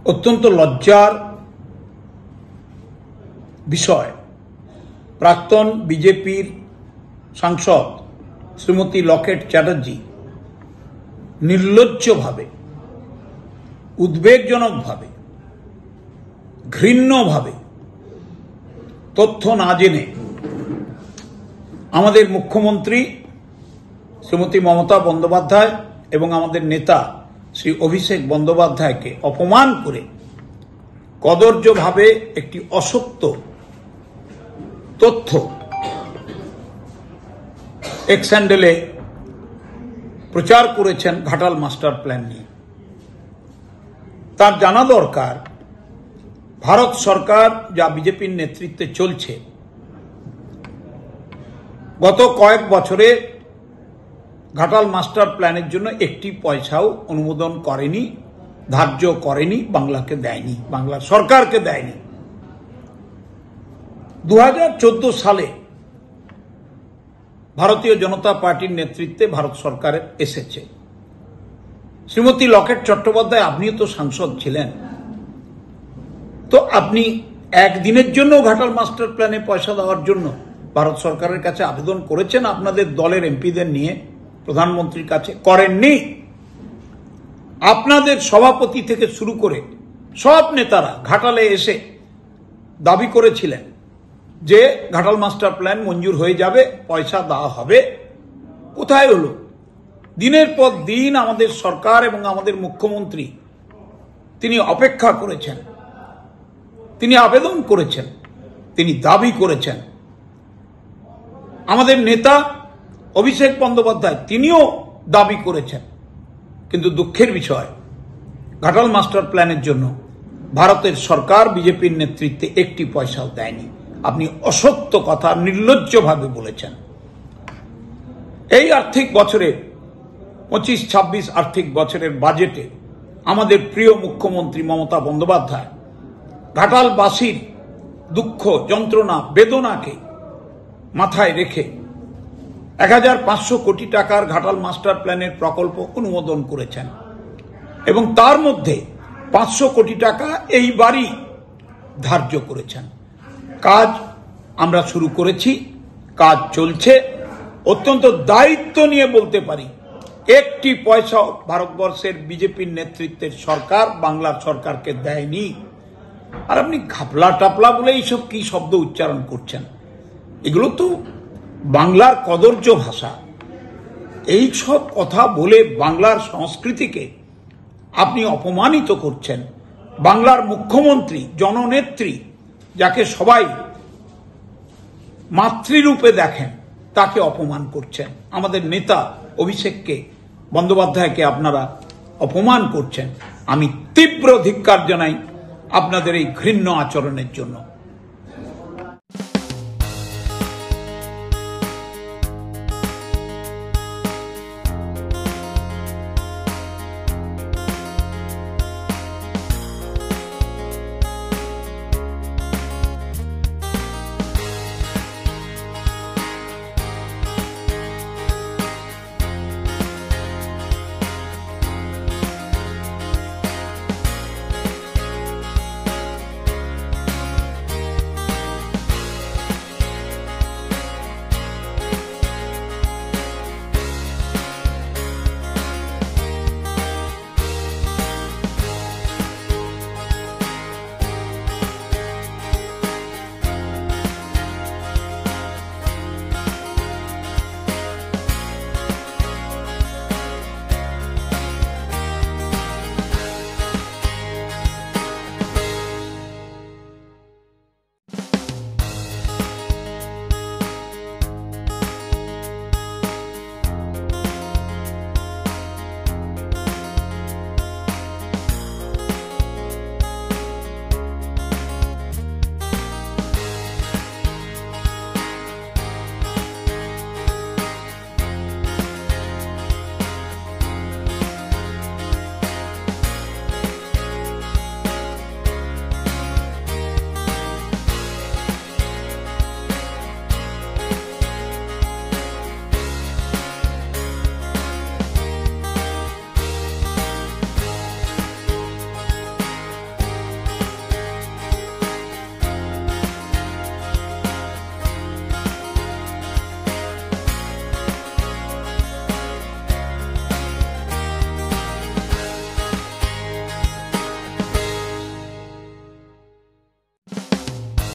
অত্যন্ত লজ্জার বিষয়, প্রাক্তন বিজেপির সাংসদ শ্রীমতী লকেট চ্যাটার্জি নির্লজ্জভাবে, উদ্বেগজনকভাবে, ঘৃণ্যভাবে তথ্য না জেনে আমাদের মুখ্যমন্ত্রী শ্রীমতী মমতা বন্দ্যোপাধ্যায় এবং আমাদের নেতা শ্রী অভিষেক বন্দ্যোপাধ্যায়কে অপমান করে কদর্যভাবে একটি অসত্য তথ্য এক্স হ্যান্ডেলে প্রচার করেছেন ঘাটাল মাস্টার প্ল্যান নিয়ে। তার জানা দরকার, ভারত সরকার যা বিজেপির নেতৃত্বে চলছে, গত কয়েক বছরে ঘাটাল মাস্টার প্ল্যানের জন্য একটি পয়সাও অনুমোদন করেনি, ধার্য করেনি, বাংলাকে দেয়নি, বাংলা সরকারকে দেয়নি। 2014 সালে ভারতীয় জনতা পার্টির নেতৃত্বে ভারত সরকারের এসেছে। শ্রীমতী লকেট চট্টোপাধ্যায়, আপনিও তো সাংসদ ছিলেন, তো আপনি একদিনের জন্য ঘাটাল মাস্টার প্ল্যানে পয়সা দেওয়ার জন্য ভারত সরকারের কাছে আবেদন করেছেন আপনাদের দলের এমপিদের নিয়ে প্রধানমন্ত্রীর কাছে? করেননি। আপনাদের সভাপতি থেকে শুরু করে সব নেতারা ঘাটালে এসে দাবি করেছিলেন যে ঘাটাল মাস্টার প্ল্যান মঞ্জুর হয়ে যাবে, পয়সা দেওয়া হবে। কোথায় হলো? দিনের পর দিন আমাদের সরকার এবং আমাদের মুখ্যমন্ত্রী তিনি অপেক্ষা করেছেন, তিনি আবেদন করেছেন, তিনি দাবি করেছেন। আমাদের নেতা অভিষেক বন্দ্যোপাধ্যায় তিনিও দাবি করেছেন, কিন্তু দুঃখের বিষয় ঘাটাল মাস্টার প্ল্যানের জন্য ভারতের সরকার বিজেপির নেতৃত্বে একটি পয়সাও দেয়নি। আপনি অসত্য কথা নির্লজ্জভাবে বলেছেন। এই আর্থিক বছরে 25-26 আর্থিক বছরের বাজেটে আমাদের প্রিয় মুখ্যমন্ত্রী মমতা বন্দ্যোপাধ্যায় ঘাটালবাসীর দুঃখ, যন্ত্রণা, বেদনাকে মাথায় রেখে 1500 কোটি টাকার ঘাটাল মাস্টার প্ল্যানের প্রকল্প অনুমোদন করেছেন এবং তার মধ্যে 500 কোটি টাকা এইবারই ধার্য করেছেন। কাজ আমরা শুরু করেছি, কাজ চলছে। অত্যন্ত দায়িত্ব নিয়ে বলতে পারি, একটি পয়সা ভারতবর্ষের বিজেপির নেতৃত্বের সরকার বাংলার সরকারকে দেয়নি। আর আপনি ঘাপলা টাপলা বলে এইসব কি শব্দ উচ্চারণ করছেন? এগুলো তো বাংলার কদর্য ভাষা। এই সব কথা বলে বাংলার সংস্কৃতিকে আপনি অপমানিত করছেন। বাংলার মুখ্যমন্ত্রী, জননেত্রী, যাকে সবাই মাতৃরূপে দেখেন, তাকে অপমান করছেন। আমাদের নেতা অভিষেককে বন্দ্যোপাধ্যায়কে আপনারা অপমান করছেন। আমি তীব্র ধিক্কার জানাই আপনাদের এই ঘৃণ্য আচরণের জন্য।